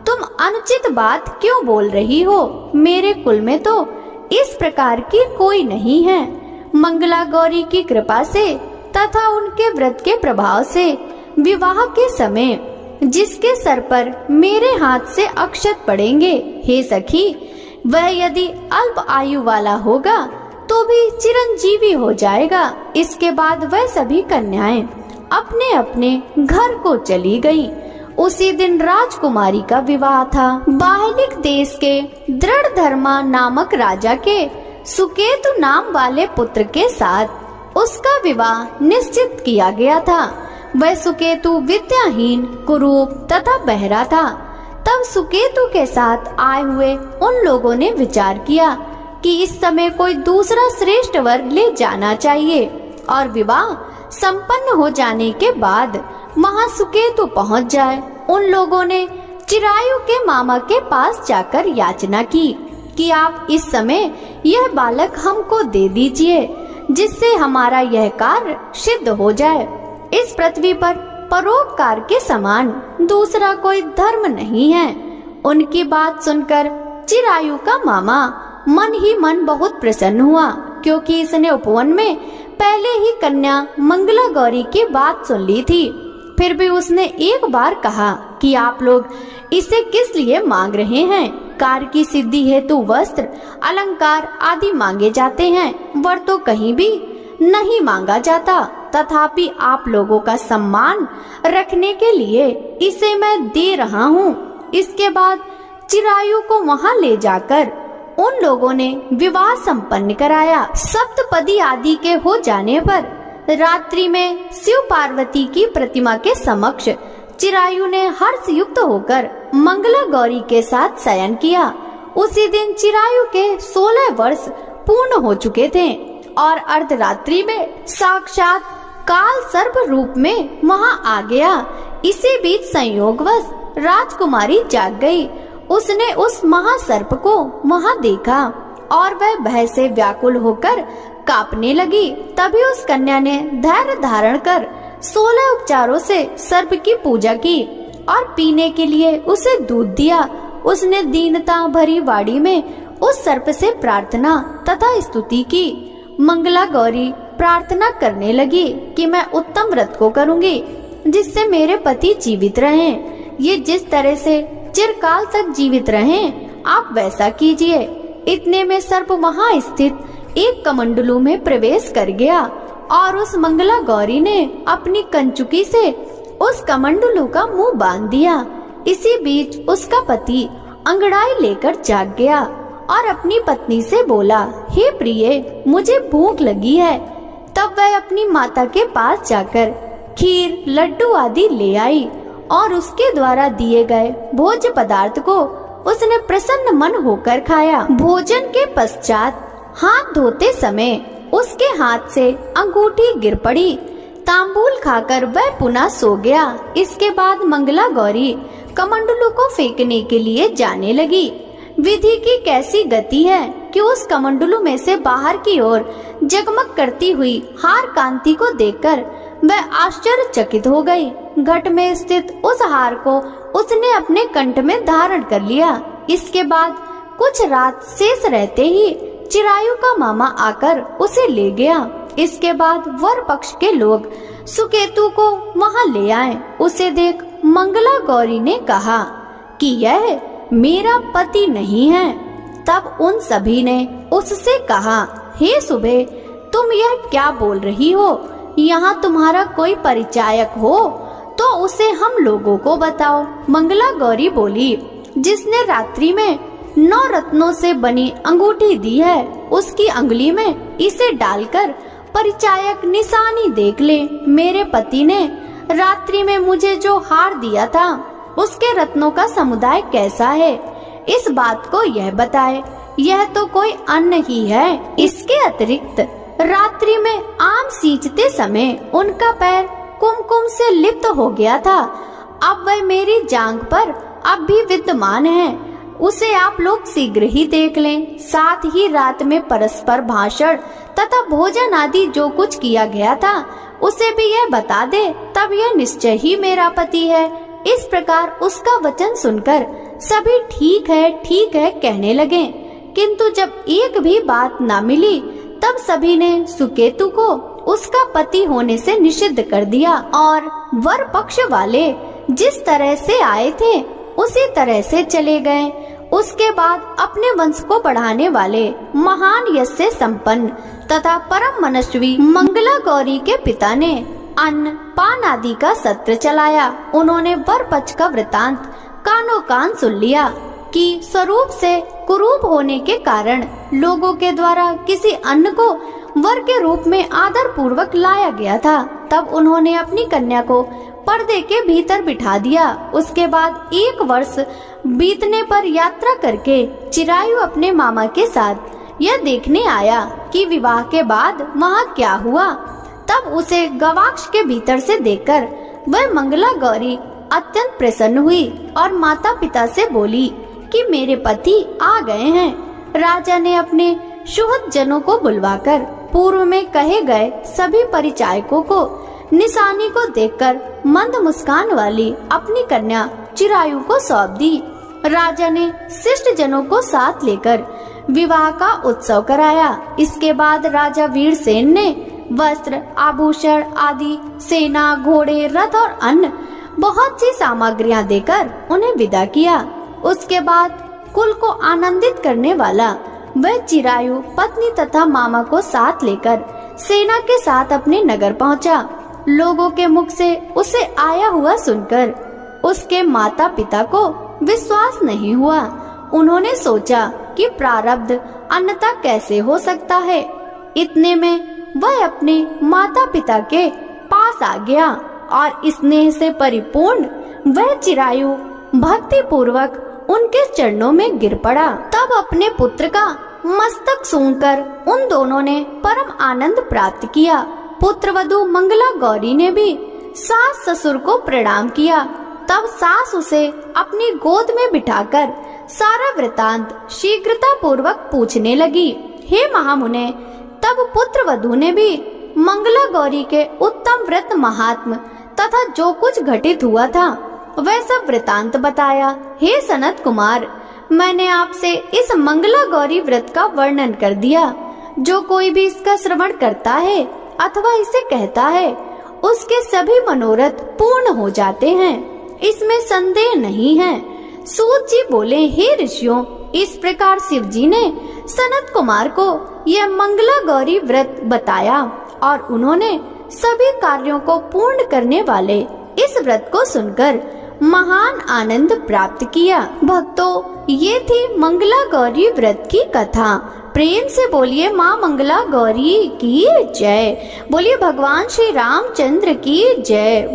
तुम अनुचित बात क्यों बोल रही हो? मेरे कुल में तो इस प्रकार की कोई नहीं है। मंगला गौरी की कृपा से तथा उनके व्रत के प्रभाव से विवाह के समय जिसके सर पर मेरे हाथ से अक्षत पड़ेंगे, हे सखी, वह यदि अल्प आयु वाला होगा तो भी चिरंजीवी हो जाएगा। इसके बाद वह सभी कन्याएं अपने अपने घर को चली गईं। उसी दिन राजकुमारी का विवाह था। बाहलिक देश के दृढ़धर्मा नामक राजा के सुकेतु नाम वाले पुत्र के साथ उसका विवाह निश्चित किया गया था। वह सुकेतु विद्याहीन, कुरूप तथा बहरा था। तब सुकेतु के साथ आए हुए उन लोगों ने विचार किया कि इस समय कोई दूसरा श्रेष्ठ वर ले जाना चाहिए और विवाह संपन्न हो जाने के बाद वहां सुकेतु पहुंच जाए। उन लोगों ने चिरायु के मामा के पास जाकर याचना की कि आप इस समय यह बालक हमको दे दीजिए, जिससे हमारा यह कार्य सिद्ध हो जाए। इस पृथ्वी पर परोपकार के समान दूसरा कोई धर्म नहीं है। उनकी बात सुनकर चिरायु का मामा मन ही मन बहुत प्रसन्न हुआ, क्योंकि इसने उपवन में पहले ही कन्या मंगला गौरी की बात सुन ली थी। फिर भी उसने एक बार कहा कि आप लोग इसे किस लिए मांग रहे हैं? कार्य की सिद्धि हेतु वस्त्र, अलंकार आदि मांगे जाते हैं, वर तो कहीं भी नहीं मांगा जाता। तथापि आप लोगों का सम्मान रखने के लिए इसे मैं दे रहा हूँ। इसके बाद चिरायु को वहां ले जाकर उन लोगों ने विवाह संपन्न कराया। सप्तपदी आदि के हो जाने पर रात्रि में शिव पार्वती की प्रतिमा के समक्ष चिरायु ने हर्ष युक्त होकर मंगला गौरी के साथ शयन किया। उसी दिन चिरायु के 16 वर्ष पूर्ण हो चुके थे और अर्धरात्रि में साक्षात काल सर्प रूप में वहां आ गया। इसी बीच संयोगवश राजकुमारी जाग गई। उसने उस महासर्प को वहां देखा और वह भय से व्याकुल होकर कांपने लगी। तभी उस कन्या ने धैर्य धारण कर 16 उपचारों से सर्प की पूजा की और पीने के लिए उसे दूध दिया। उसने दीनता भरी वाणी में उस सर्प से प्रार्थना तथा स्तुति की। मंगला गौरी प्रार्थना करने लगी कि मैं उत्तम व्रत को करूंगी जिससे मेरे पति जीवित रहें। ये जिस तरह से चिरकाल तक जीवित रहें, आप वैसा कीजिए। इतने में सर्प वहां स्थित एक कमंडलू में प्रवेश कर गया और उस मंगला गौरी ने अपनी कंचुकी से उस कमंडलू का मुंह बांध दिया। इसी बीच उसका पति अंगड़ाई लेकर जाग गया और अपनी पत्नी से बोला, हे प्रिय, मुझे भूख लगी है। तब वह अपनी माता के पास जाकर खीर, लड्डू आदि ले आई और उसके द्वारा दिए गए भोज्य पदार्थ को उसने प्रसन्न मन होकर खाया। भोजन के पश्चात हाथ धोते समय उसके हाथ से अंगूठी गिर पड़ी। तांबूल खाकर वह पुनः सो गया। इसके बाद मंगला गौरी कमंडलू को फेंकने के लिए जाने लगी। विधि की कैसी गति है कि उस कमंडलू में से बाहर की ओर जगमग करती हुई हार कांति को देखकर वह आश्चर्यचकित हो गई। घट में स्थित उस हार को उसने अपने कंठ में धारण कर लिया। इसके बाद कुछ रात शेष रहते ही चिरायु का मामा आकर उसे ले गया। इसके बाद वर पक्ष के लोग सुकेतु को वहां ले आए। उसे देख मंगला गौरी ने कहा कि यह मेरा पति नहीं है। तब उन सभी ने उससे कहा, हे सुबह, तुम यह क्या बोल रही हो? यहाँ तुम्हारा कोई परिचायक हो तो उसे हम लोगों को बताओ। मंगला गौरी बोली, जिसने रात्रि में 9 रत्नों से बनी अंगूठी दी है, उसकी अंगुली में इसे डालकर परिचायक निशानी देख ले। मेरे पति ने रात्रि में मुझे जो हार दिया था उसके रत्नों का समुदाय कैसा है, इस बात को यह बताए। यह तो कोई अन्न ही है। इसके अतिरिक्त रात्रि में आम सींचते समय उनका पैर कुमकुम से लिप्त हो गया था। अब वह मेरी जांघ पर अब भी विद्यमान है। उसे आप लोग शीघ्र ही देख लें। साथ ही रात में परस्पर भाषण तथा भोजन आदि जो कुछ किया गया था उसे भी यह बता दे, तब यह निश्चय ही मेरा पति है। इस प्रकार उसका वचन सुनकर सभी ठीक है कहने लगे। किंतु जब एक भी बात न मिली तब सभी ने सुकेतु को उसका पति होने से निषिद्ध कर दिया और वर पक्ष वाले जिस तरह से आए थे उसी तरह से चले गए। उसके बाद अपने वंश को बढ़ाने वाले महान यश से संपन्न तथा परम मनस्वी मंगला गौरी के पिता ने अन्न पान आदि का सत्र चलाया। उन्होंने वर पक्ष का वृतांत कानो कान सुन लिया कि स्वरूप से कुरूप होने के कारण लोगों के द्वारा किसी अन्न को वर के रूप में आदर पूर्वक लाया गया था। तब उन्होंने अपनी कन्या को पर्दे के भीतर बिठा दिया। उसके बाद 1 वर्ष बीतने पर यात्रा करके चिरायु अपने मामा के साथ यह देखने आया कि विवाह के बाद वहाँ क्या हुआ। तब उसे गवाक्ष के भीतर से देखकर वह मंगला गौरी अत्यंत प्रसन्न हुई और माता पिता से बोली कि मेरे पति आ गए हैं। राजा ने अपने सुहृद जनों को बुलवाकर पूर्व में कहे गए सभी परिचायकों को निशानी को देखकर मंद मुस्कान वाली अपनी कन्या चिरायु को सौंप दी। राजा ने शिष्ट जनों को साथ लेकर विवाह का उत्सव कराया। इसके बाद राजा वीरसेन ने वस्त्र, आभूषण आदि, सेना, घोड़े, रथ और अन्न बहुत सी सामग्रियां देकर उन्हें विदा किया। उसके बाद कुल को आनंदित करने वाला वह चिरायु पत्नी तथा मामा को साथ लेकर सेना के साथ अपने नगर पहुंचा। लोगों के मुख से उसे आया हुआ सुनकर उसके माता पिता को विश्वास नहीं हुआ। उन्होंने सोचा कि प्रारब्ध अन्यथा कैसे हो सकता है। इतने में वह अपने माता पिता के पास आ गया और स्नेह से परिपूर्ण वह चिरायु भक्ति पूर्वक उनके चरणों में गिर पड़ा। तब अपने पुत्र का मस्तक सूंघकर उन दोनों ने परम आनंद प्राप्त किया। पुत्र वधू मंगला गौरी ने भी सास ससुर को प्रणाम किया। तब सास उसे अपनी गोद में बिठाकर सारा वृतांत शीघ्रता पूर्वक पूछने लगी। हे महामुने, तब पुत्र वधू ने भी मंगला गौरी के उत्तम व्रत महात्म तथा जो कुछ घटित हुआ था वह सब वृतांत बताया। हे सनत कुमार, मैंने आपसे इस मंगला गौरी व्रत का वर्णन कर दिया। जो कोई भी इसका श्रवण करता है अथवा इसे कहता है उसके सभी मनोरथ पूर्ण हो जाते हैं, इसमें संदेह नहीं है। सूत जी बोले, हे ऋषियों, इस प्रकार शिव जी ने सनत कुमार को यह मंगला गौरी व्रत बताया और उन्होंने सभी कार्यों को पूर्ण करने वाले इस व्रत को सुनकर महान आनंद प्राप्त किया। भक्तों, ये थी मंगला गौरी व्रत की कथा। प्रेम से बोलिए माँ मंगला गौरी की जय। बोलिए भगवान श्री रामचंद्र की जय।